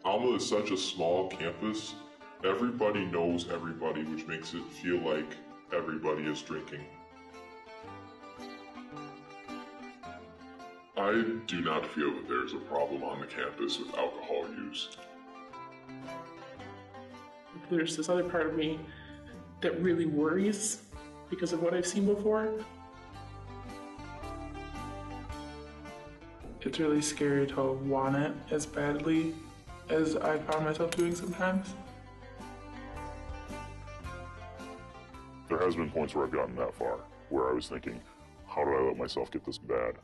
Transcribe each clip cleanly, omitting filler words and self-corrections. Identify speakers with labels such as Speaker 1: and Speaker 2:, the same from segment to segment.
Speaker 1: Alma is such a small campus. Everybody knows everybody, which makes it feel like everybody is drinking. I do not feel that there's a problem on the campus with alcohol use.
Speaker 2: There's this other part of me that really worries because of what I've seen before. It's really scary to want it as badly as I found myself doing sometimes.
Speaker 1: There has been points where I've gotten that far, where I was thinking, how did I let myself get this bad?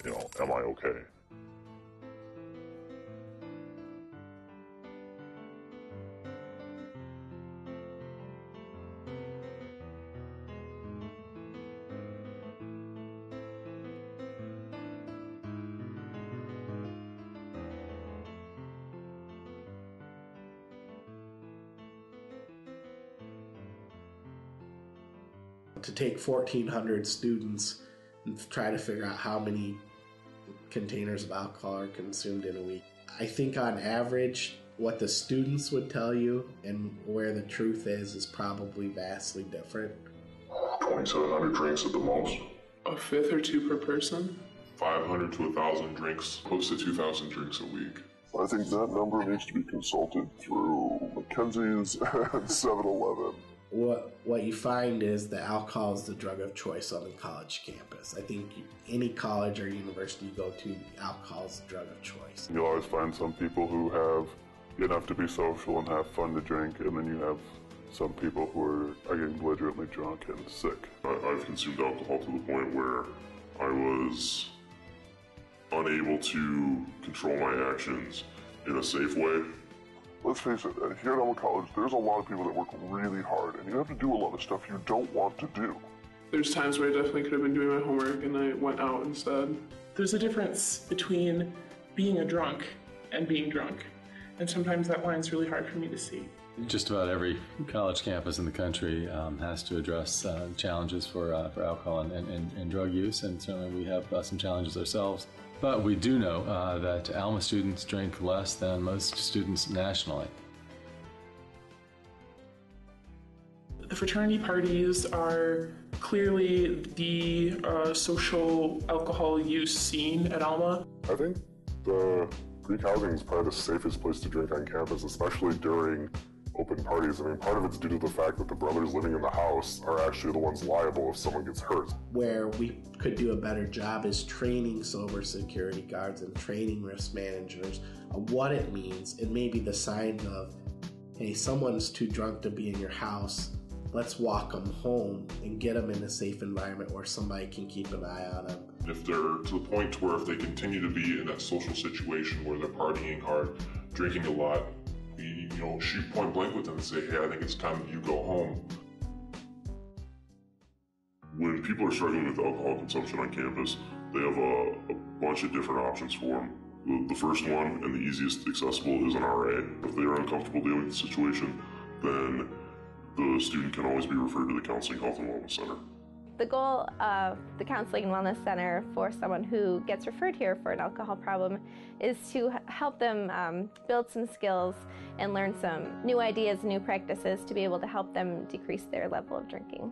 Speaker 1: You know, am I okay?
Speaker 3: To take 1,400 students and try to figure out how many containers of alcohol are consumed in a week. I think on average, what the students would tell you and where the truth is probably vastly different.
Speaker 1: 2,700 drinks at the most.
Speaker 2: A fifth or two per person.
Speaker 1: 500 to 1,000 drinks, close to 2,000 drinks a week.
Speaker 4: I think that number needs to be consulted through Mackenzie's and 7-Eleven.
Speaker 3: What you find is that alcohol is the drug of choice on the college campus. I think any college or university you go to, alcohol is the drug of choice.
Speaker 4: You'll always find some people who have enough to be social and have fun to drink, and then you have some people who are getting belligerently drunk and sick.
Speaker 1: I've consumed alcohol to the point where I was unable to control my actions in a safe way.
Speaker 4: Let's face it, here at Alma College, there's a lot of people that work really hard, and you have to do a lot of stuff you don't want to do.
Speaker 2: There's times where I definitely could have been doing my homework and I went out instead. There's a difference between being a drunk and being drunk, and sometimes that line's really hard for me to see.
Speaker 5: Just about every college campus in the country has to address challenges for alcohol and drug use, and certainly we have some challenges ourselves. But we do know that Alma students drink less than most students nationally.
Speaker 2: The fraternity parties are clearly the social alcohol use scene at Alma.
Speaker 4: I think the Greek housing is probably the safest place to drink on campus, especially during open parties. I mean, part of it's due to the fact that the brothers living in the house are actually the ones liable if someone gets hurt. Where
Speaker 3: we could do a better job is training sober security guards and training risk managers of what it means, and maybe the sign of, hey, someone's too drunk to be in your house, let's walk them home and get them in a safe environment where somebody can keep an eye on them.
Speaker 1: If they're to the point where if they continue to be in that social situation where they're partying hard, drinking a lot, shoot point blank with them and say, hey, I think it's time that you go home. When people are struggling with alcohol consumption on campus, they have a bunch of different options for them. The first one and the easiest accessible is an RA. If they are uncomfortable dealing with the situation, then the student can always be referred to the Counseling, Health, and Wellness Center.
Speaker 6: The goal of the Counseling and Wellness Center for someone who gets referred here for an alcohol problem is to help them build some skills and learn some new ideas, new practices to be able to help them decrease their level of drinking.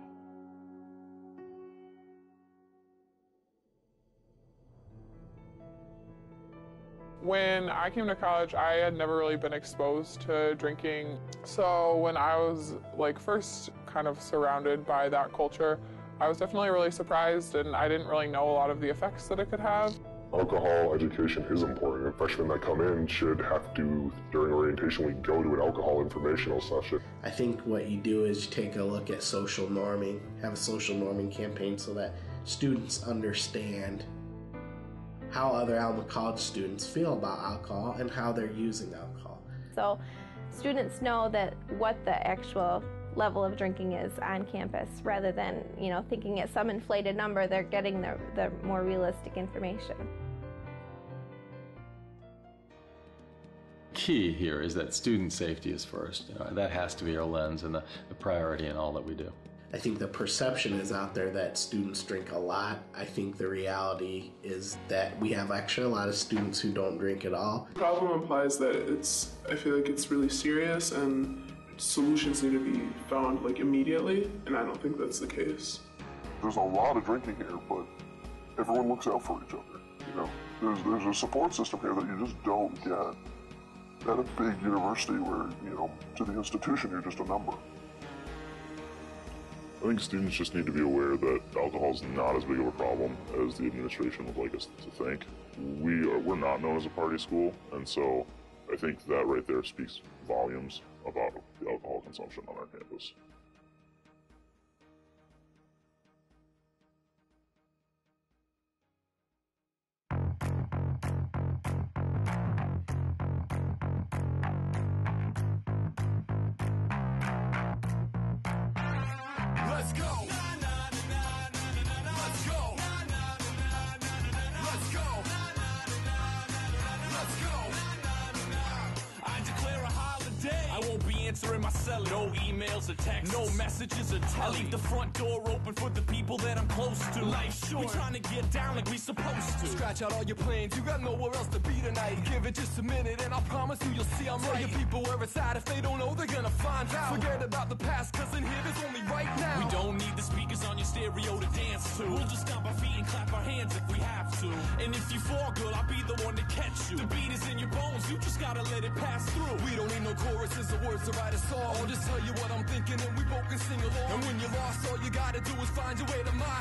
Speaker 2: When I came to college, I had never really been exposed to drinking. So when I was first kind of surrounded by that culture, I was definitely really surprised, and I didn't really know a lot of the effects that it could have.
Speaker 4: Alcohol education is important, and freshmen that come in should have to, during orientation week, go to an alcohol informational session.
Speaker 3: I think what you do is you take a look at social norming, have a social norming campaign so that students understand how other Alma College students feel about alcohol and how they're using alcohol.
Speaker 6: So students know that what the actual level of drinking is on campus, rather than thinking it's some inflated number. They're getting the more realistic information.
Speaker 5: Key here is that student safety is first. That has to be our lens and the priority in all that we do.
Speaker 3: I think the perception is out there that students drink a lot. I think the reality is that we have actually a lot of students who don't drink at all.
Speaker 2: The problem implies that I feel like it's really serious and solutions need to be found like immediately, and I don't think that's the case.
Speaker 4: There's a lot of drinking here, but everyone looks out for each other. You know, there's a support system here that you just don't get at a big university where, you know, to the institution you're just a number.
Speaker 1: I think students just need to be aware that alcohol is not as big of a problem as the administration would like us to think. We're not known as a party school, and so I think that right there speaks volumes about the alcohol consumption on our campus.
Speaker 7: Let's go. Let's go. Let's go. Let's go. I declare a holiday. I won't be answering my cell. No emails or texts. No messages or texts. I leave the front door open for the people that I'm close to. Life's short. We trying to get down like we supposed to. Scratch out all your plans. You got nowhere else to be tonight. Give it just a minute and I promise you'll see I'm right. Tell your people where it's at. If they don't know, they're gonna find out. Forget about the past, cause in here there's only right now. We don't need the speakers on your stereo to dance to. We'll just stomp our feet and clap our hands if we have to. And if you fall, girl, I'll be the one to catch you. The beat is in your bones, you just gotta let it pass through. We don't need no choruses or words to write a song. I'll just tell you what I'm thinking and we both can sing along. And when you're lost, all you gotta do is find your way to mine.